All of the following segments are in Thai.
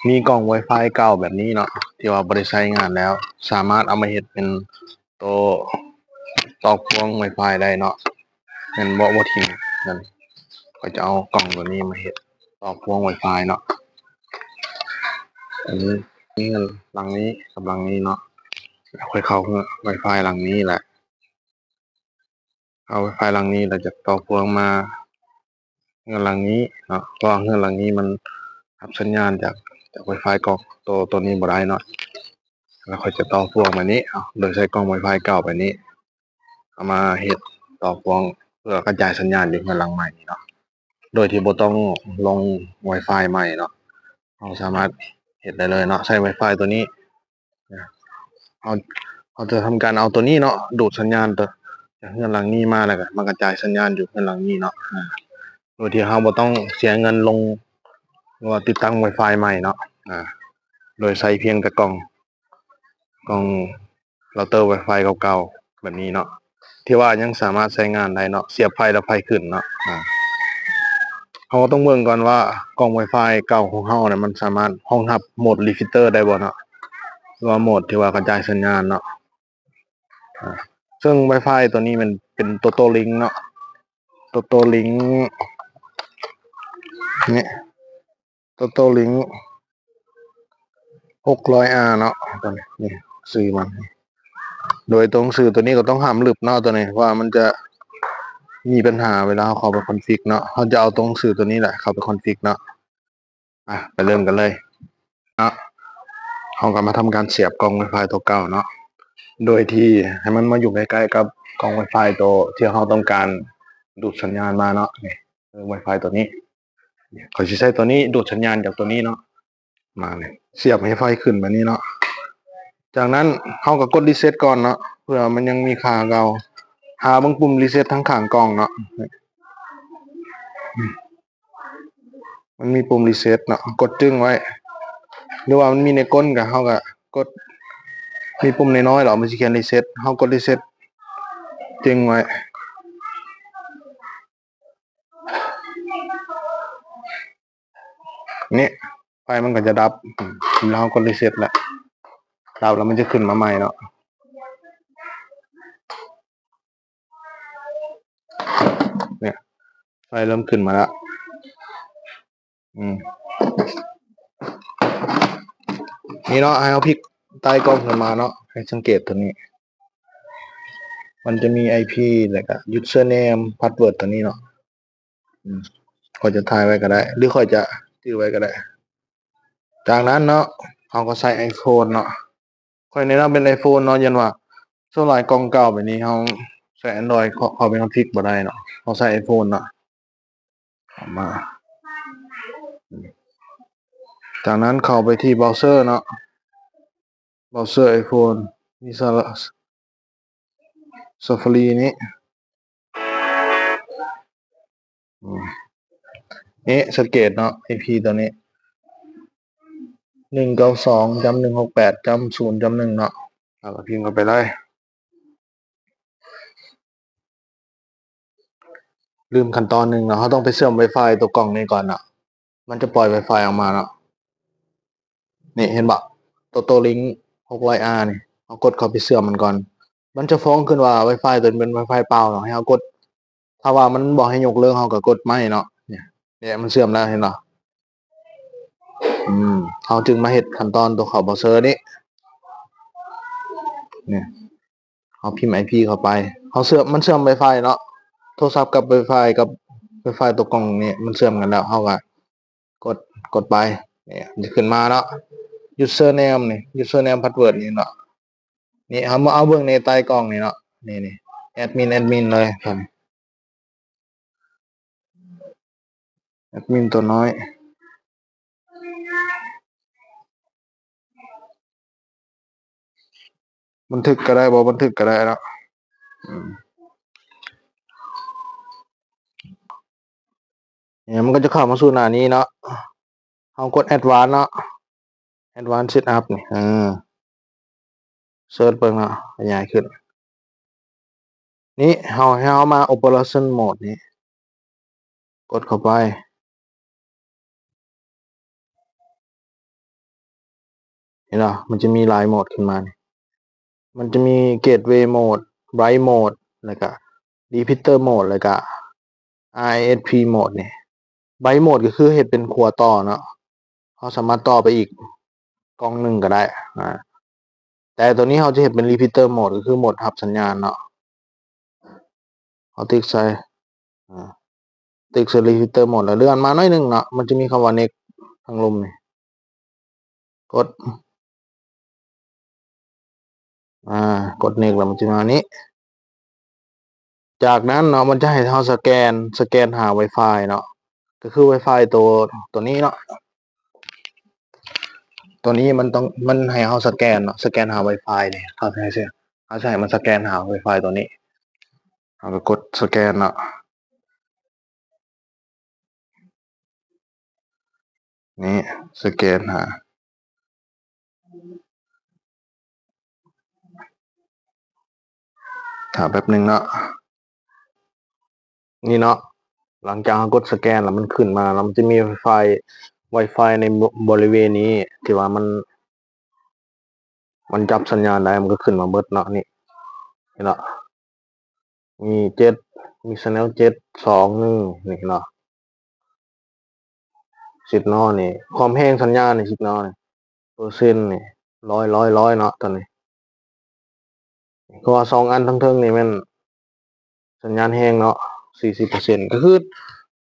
มีกล่อง Wi-Fi เก่าแบบนี้เนาะที่ว่าบ่ได้ใช้งานแล้วสามารถเอามาเฮ็ดเป็นตัวต่อพ่วง Wi-Fi ได้เนาะงั้นบ่ทิ้งนั่นก็จะเอากล่องตัวนี้มาเฮ็ดต่อพ่วง Wi-Fi เนาะอันนี้นี่เงินหลังนี้กับหลังนี้เนาะแล้วค่อยเข้า Wi-Fi หลังนี้แหละเอา Wi-Fi หลังนี้แล้วจะต่อพ่วงมาเงินหลังนี้เนาะเพราะเงินหลังนี้มันรับสัญญาณจาก Wi-Fi กล่องตัวนี้บ่ได้เนาะแล้วค่อยจะต่อพ่วงมานี้โดยใช้กล้อง Wi-Fi เก่าไปนี้เอามาเฮ็ดต่อพ่วงเพื่อกระจายสัญญาณอยู่เงินหลังใหม่นี่เนาะโดยที่บ่ต้องลง Wi-Fi ใหม่เนาะเราสามารถเฮ็ดได้เลยเนาะใช้ Wi-Fi ตัวนี้เอาเราจะทำการเอาตัวนี้เนาะดูดสัญญาณจากเงินหลังนี้มาแล้วก็มากระจายสัญญาณอยู่เงินหลังนี้เนาะโดยที่เราบ่ต้องเสียเงินลงหรือว่าติดตั้ง Wi-Fi ใหม่เนาะโดยใช้เพียงแต่กล่องเราเตอร์ Wi-Fi เก่าๆแบบนี้เนาะที่ว่ายังสามารถใช้งานได้เนาะเสียบไฟแล้วไฟขึ้นเนาะเราต้องเบิ่งก่อนว่ากล่อง Wi-Fi เก่าของเราเนี่ยมันสามารถรองรับโหมดรีพิเตอร์ได้บ่เนาะหรือว่าโหมดที่ว่ากระจายสัญญาณเนาะซึ่ง Wi-Fi ตัวนี้มันเป็น Toto Link เนาะ Toto Link นี่ Toto Link 600R เนาะตัวนี้นี่ซื้อมันโดยตรงสื่อตัวนี้ก็ต้องห้ามหลุดเนาะตัวนี้ว่ามันจะมีปัญหาเวลาเขาไปคอนฟิกเนาะเขาจะเอาตรงสื่อตัวนี้แหละเขาไปคอนฟิกเนาะไปเริ่มกันเลยเนาะเขาก็มาทำการเสียบกล้อง Wi-Fi ตัวเก่าเนาะโดยที่ให้มันมาอยู่ใกล้ๆกับกล้อง Wi-Fi ตัวที่เขาต้องการดูดสัญญาณมาเนาะนี่Wi-Fi ตัวนี้เขาจะใช้ตัวนี้ดูดสัญญาณจากตัวนี้เนาะมาเลยเสียบให้ไฟขึ้นแบบนี้เนาะจากนั้นเขาก็กดรีเซ็ตก่อนเนาะเพื่อมันยังมีค่าเก่าหาบางปุ่มรีเซ็ตทั้งข้างกล้องเนาะมันมีปุ่มรีเซ็ตเนาะกดจึ้งไว้หรือว่ามันมีในก้นกับเขาก็กดมีปุ่มน้อยๆหรอมันจะเขียนรีเซ็ตเขากดรีเซ็ตจึ้งไว้นี่ไฟมันก็จะดับแล้วกดรีเซ็ตแหละดับแล้วมันจะขึ้นมาใหม่เนาะเนี่ยไฟเริ่มขึ้นมาแล้วนี่เนาะให้เอาพลิกใต้กล้องขึ้นมาเนาะให้สังเกตตัวนี้ มันจะมี IP แล้วก็ username password ตัวนี้เนาะค่อยจะถ่ายไว้ก็ได้หรือค่อยจะชื่อไว้ก็ได้จากนั้นเนาะเขาก็ใส่ iPhone เนาะค่อยแนะนำเป็น iPhone เนาะยันว่าส่วนหลายกล่องเก่าแบบนี้เขาใส่ Android เขาเป็นคอนฟิกบ่ได้เนาะเขาใส่ iPhone เนาะมาจากนั้นเข้าไปที่เบราว์เซอร์เนาะเบราว์เซอร์ iPhone มี Safari นี้สังเกตเนาะ IP ตัวนี้192.168.0.1เนาะแล้วก็พิมพ์เข้าไปเลยลืมขั้นตอนหนึ่งเนาะเขาต้องไปเชื่อม Wi-Fi ตัวกล่องนี้ก่อนเนาะมันจะปล่อย Wi-Fi ออกมาเนาะนี่เห็นปะตัวลิงก์ 600R นี่เอากดเข้าไปเชื่อมมันก่อนมันจะฟ้องขึ้นว่า Wi-Fi ตัวนี้เป็น Wi-Fi เปล่าเนาะให้เอากดถ้าว่ามันบอกให้ยกเลิกเขาก็กดไม่เนาะเนี่ยมันเชื่อมแล้วเห็นปะเขาจึงมาเฮ็ดขั้นตอนตัวเข้าเบราว์เซอร์นี้เนี่ยเอาพิมพ์ IP เข้าไปเขามันเชื่อม Wi-Fi เนาะโทรศัพท์กับ Wi-Fi กับ Wi-Fi ตัวกล่องนี่มันเชื่อมกันแล้วเขาก็กดไปเนี่ยจะขึ้นมาเนาะ username นี่ username password นี่เนาะนี่เขามาเอาเบิ่งในใต้กล่องนี่เนาะนี่แอดมินเลยครับแอดมินตัวน้อยบันทึกก็ได้บ่บันทึกก็ได้เนาะเนี่ยมันก็จะเข้ามาสู่หน้านี้เนาะเอากด advance เนาะ advance setup นี่เซิร์ชเบิ่งเนาะขยายขึ้นนี่ให้เฮามา operation mode นี้กดเข้าไป เห็นเหรอมันจะมีหลายโหมดขึ้นมาเนี่ยมันจะมีเกตเวย์โหมดไบรท์โหมดแล้วก็รีพิเตอร์โหมดแล้วก็ ISP โหมดเนี่ยไบรท์โหมดก็คือเห็นเป็นขัวต่อเนาะเขาสามารถต่อไปอีกกล้องหนึ่งก็ได้แต่ตัวนี้เขาจะเห็นเป็นรีพิเตอร์โหมดก็คือโหมดรับสัญญาณเนาะเขาติ๊กใส่ติ๊กใส่รีพิเตอร์โหมดแล้วเลื่อนมาหน่อยหนึ่งเนาะมันจะมีคำว่าเน็กทางลมเนี่ยกดกดเน็กแล้วมันจะมานี้จากนั้นเนาะมันจะให้เราสแกนหา Wi-Fi เนาะก็คือ Wi-Fi ตัวนี้เนาะตัวนี้มันให้เราสแกนเนาะสแกนหา Wi-Fi เนี่ยเขาใช้มันสแกนหา Wi-Fi ตัวนี้เราก็กดสแกนเนาะนี่สแกนหาแป๊บหนึ่งเนาะนี่เนาะหลังจากกดสแกนแล้วมันขึ้นมาแล้วมันจะมี Wi-Fi ในบริเวณนี้ที่ว่ามันจับสัญญาณได้มันก็ขึ้นมาเบิดเนาะนี่เนาะมีมี channel 721นี่เนาะสิบเนาะนี่ความแห้งสัญญาณนี่สิบเนาะนี่เปอร์เซ็นต์นี่ร้อยเนาะตอนนี้เพราะว่าสองอันทั้งเทิงนี่มันสัญญาณแห้งเนาะ40%ก็คือ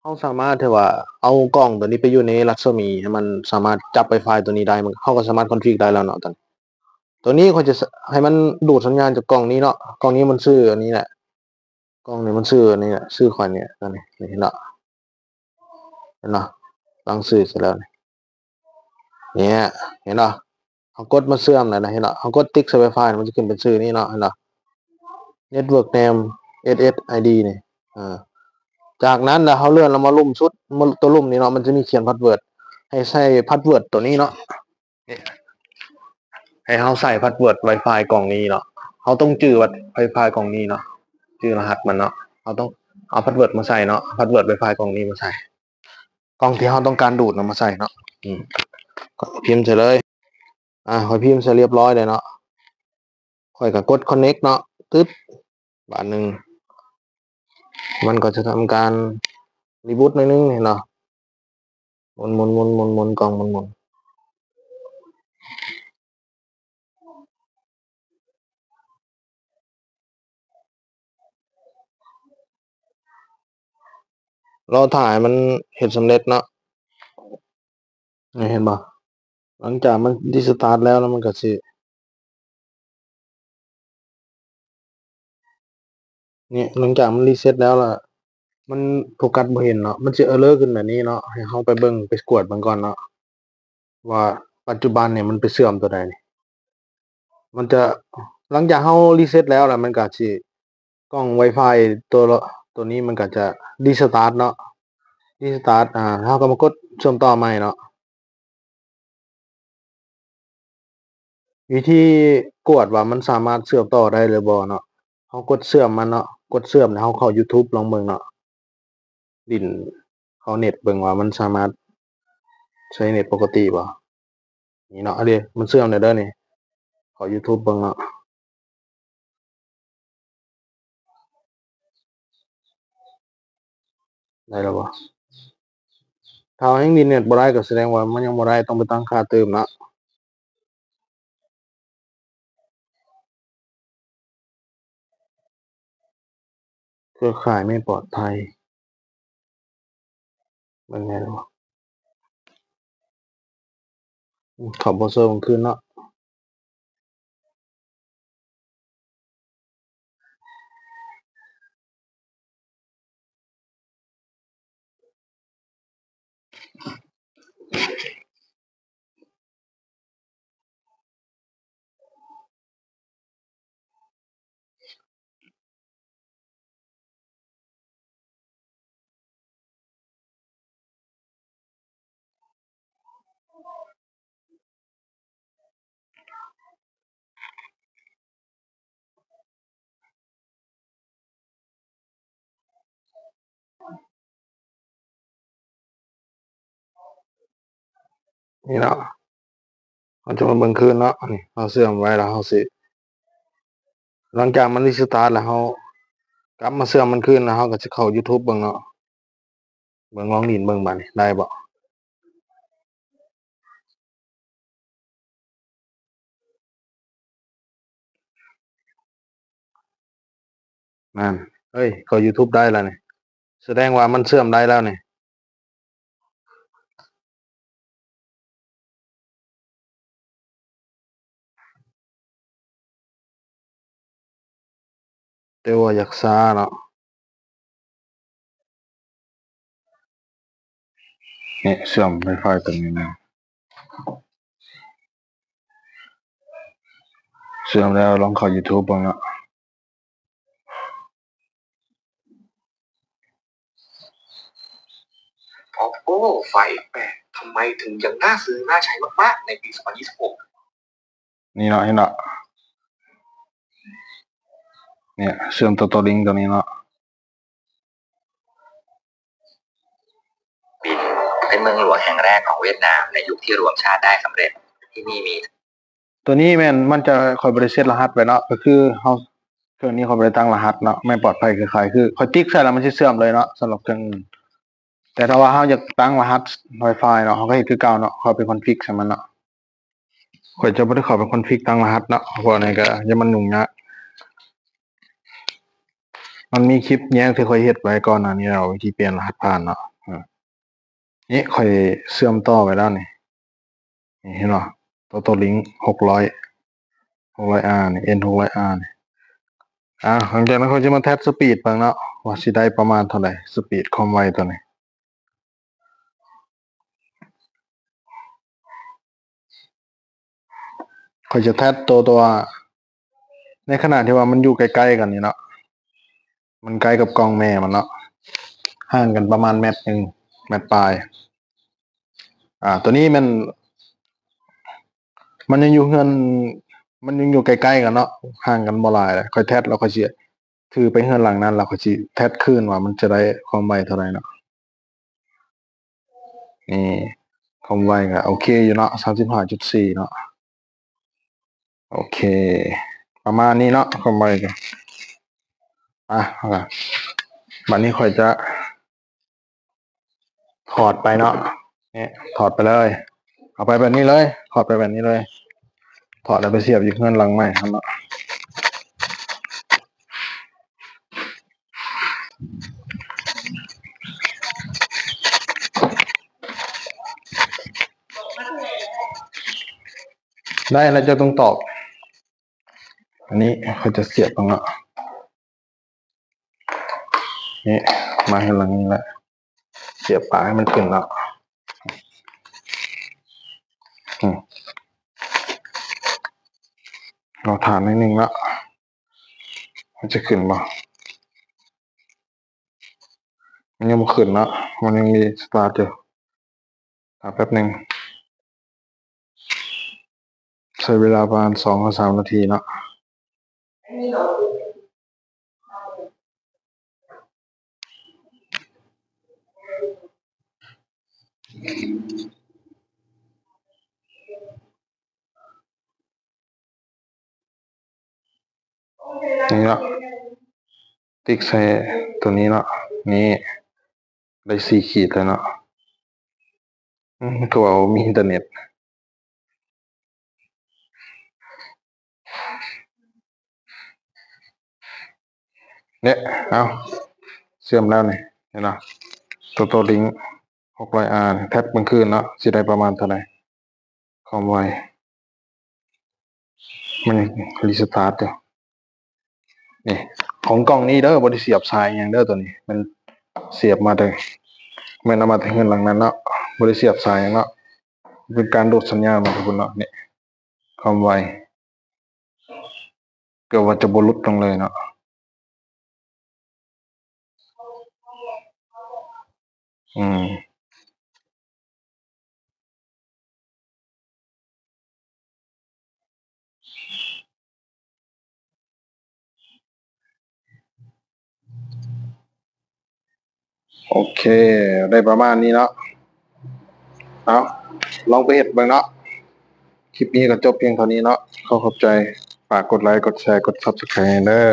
เขาสามารถที่ว่าเอากล้องตัวนี้ไปอยู่ในรัศมีให้มันสามารถจับไวไฟตัวนี้ได้มันเขาก็สามารถคอนฟิกได้แล้วเนาะตัวนี้เขาจะให้มันดูดสัญญาณจากกล้องนี้เนาะกล้องนี้มันชื่ออันนี้แหละกล้องนี้มันชื่ออันนี้แหละชื่อคอยเนี่ยตัวนี้เห็นเนาะเห็นเนาะตั้งชื่อเสร็จแล้วเนี่ยเห็นเนาะเขากดมาเสื่อมเลยนะเห็นเนาะเขากดติ๊กใส่ไวไฟมันจะขึ้นเป็นชื่อนี้เนาะเห็นเนาะ Network Name SSID เนี่ยจากนั้นแล้วเขาเลื่อนเรามาลุ่มชุดตัวลุ่มนี้เนาะมันจะมีเขียนพาสเวิร์ดให้ใส่พาสเวิร์ดตัวนี้เนาะให้เขาใส่พาสเวิร์ด Wi-Fi กล่องนี้เนาะเขาต้องจื่อว่า Wi-Fi กล่องนี้เนาะจื่อรหัสมันเนาะเขาต้องเอาพาสเวิร์ดมาใส่เนาะพาสเวิร์ด Wi-Fi กล่องนี้มาใส่กล่องที่เขาต้องการดูดมาใส่เนาะก็พิมพ์เสร็จเลยคอยพิมพ์เสร็จเรียบร้อยเลยเนาะคอยกับกด connect เนาะตึ๊บบาทหนึ่งมันก็จะทำการรีบูตหน่อยนึงเนาะหมุนกล่องหมุนเราถ่ายมันเห็นสำเร็จเนาะเห็นป่ะหลังจากมันดิสตาร์ทแล้วมันก็สิเนี่ยหลังจากมันรีเซ็ตแล้วล่ะมันโฟกัสบ่เห็นเนาะมันจะเออร์เลอร์ขึ้นแบบนี้เนาะให้เราไปเบิ่งไปกวดมันก่อนเนาะว่าปัจจุบันเนี่ยมันไปเสื่อมตัวใดนี่มันจะหลังจากเรารีเซ็ตแล้วล่ะมันก็สิกล้อง Wi-Fi ตัวนี้มันก็จะรีสตาร์ทเนาะรีสตาร์ทเราก็มากดเชื่อมต่อใหม่เนาะวิธีกวดว่ามันสามารถเชื่อมต่อได้หรือบ่เนาะเรากดเชื่อมมันเนาะกดเชื่อมแล้วเราเข้า YouTube ลองเบิ่งเนาะดิ้นเข้าเน็ตเบิ่งว่ามันสามารถใช้เน็ตปกติบ่นี่เนาะอันนี้มันเชื่อมได้เด้อนี่เข้า YouTube เบิ่งเนาะได้แล้วบ่ถ้ายังดิ้นเน็ตบ่ได้ก็แสดงว่ามันยังบ่ได้ต้องไปตั้งค่าเติมเนาะเครือข่ายไม่ปลอดภัยเบิ่งได้แล้วบ่เข้าเบราว์เซอร์มันคืนเนาะนี่เนาะ เขาจะมาเบิ่งคืนเนาะนี่เราเสื่อมไว้แล้วเราสิหลังจากมันรีสตาร์ทแล้วเรากลับมาเสื่อมมันคืนแล้วเราก็จะเข้า YouTube เบิ่งเนาะเบิ่งลองดินเบิ่งบัดนี้ได้บ่นั่นเฮ้ยเข้า YouTube ได้แล้วนี่แสดงว่ามันเสื่อมได้แล้วนี่แต่ว่าอยากช้าเนาะนี่เสื่อมไวไฟตรงนี้นะเสื่อมแล้วลองเข้า YouTube เบิ่งเนาะ Oppo Find X8 ทำไมถึงยังน่าซื้อน่าใช้มากๆในปี 2026 นี่เนาะเห็นเนาะเนี่ยเสื่อมตัวลิงก์ตัวนี้เนาะ บินเป็นเมืองหลวงแห่งแรกของเวียดนามในยุคที่รวมชาติได้สำเร็จที่นี่มีตัวนี้แม่นมันจะคอยบริเซตรหัสไว้เนาะก็คือเฮาเครื่องนี้เขาบ่ได้ตั้งรหัสเนาะไม่ปลอดภัยคือใครคือคอยติ๊กใส่แล้วมันสิเสื่อมเลยเนาะสำหรับเครื่องอื่นแต่ถ้าว่าเฮาอยากตั้งรหัส Wi-Fi เนาะเฮาก็เฮ็ดคือเก่าเนาะเข้าไปคอนฟิกใส่มันเนาะข้อยจะบ่ได้เข้าไปคอนฟิกตั้งรหัสเนาะเพราะอันนี้ก็อย่ามันยุ่งยากมันมีคลิปแยกที่ข้อยเฮ็ดไว้ก่อนหน้านี้แล้ววิธีเปลี่ยนรหัสผ่านเนาะนี่ข้อยเชื่อมต่อไว้แล้วนี่เห็นบ่ตัวลิงก์600R นี่ N600R นี่หลังจากนั้นข้อยจะมาแท็บสปีดเบิ่งเนาะว่าสิได้ประมาณเท่าใดสปีดความไวตัวนี้ข้อยจะแท็บตัวในขณะที่ว่ามันอยู่ใกล้ๆกันนี่เนาะมันใกล้กับกล้องแม่มันเนาะห่างกันประมาณเมตรหนึ่งเมตรปลายตัวนี้มันยังอยู่เฮือนมันยังอยู่ใกล้ๆกันเนาะห่างกันบ่หลายเลยค่อยแท็บแล้วค่อยสิถือไปเฮือนหลังนั้นแล้วค่อยสิแท็บคืนว่ามันจะได้ความไวเท่าใดเนาะนี่ความไวก็โอเคอยู่เนาะ 35.4 เนาะโอเคประมาณนี้เนาะความไวก็เอาล่ะบัดนี้ข้อยจะถอดไปเนาะนี่ถอดไปเลยเอาไปแบบนี้เลยถอดไปแบบนี้เลยถอดแล้วไปเสียบอยู่เฮือนหลังใหม่ครับเนาะได้แล้วจะต้องตอบอันนี้เขาจะเสียบตรงเนาะนี่มาข้างหลังนี้แหละเสียบปลายให้มันขึ้นเนาะเราฐานนิดนึงละมันจะขึ้นบ่มันยังไม่ขึ้นเนาะมันยังมีสตาร์ทอยู่แป๊บหนึ่งใช้เวลาประมาณ2-3 นาทีเนาะนี่เนาะติ๊กใส่ตัวนี้เนาะนี่ได้4 ขีดเลยเนาะก็ว่ามีอินเทอร์เน็ตเนี่ยเอาเชื่อมแล้วนี่เห็นเนาะตัวลิงก์ 600R แท็บกลางคืนเนาะสิได้ประมาณเท่าไหร่ความไวมันรีสตาร์ทอยู่นี่ของกล้องนี้เด้อบริเสียบสายอย่างเด้อตัวนี้มันเสียบมาเลยมันเอามาถึงเงินหลังนั้นเนาะบริเสียบสายอย่างเนาะเป็นการดูดสัญญาณมาทุกคนเนาะนี่ความไวเกือบว่าจะบรุษตรงเลยเนาะโอเค ได้ประมาณนี้เนาะเอาลองไปเฮ็ดเบิ่งเนาะ คลิปนี้ก็จบเพียงเท่านี้เนาะขอขอบใจฝากกดไลค์กดแชร์กด Subscribe เด้อ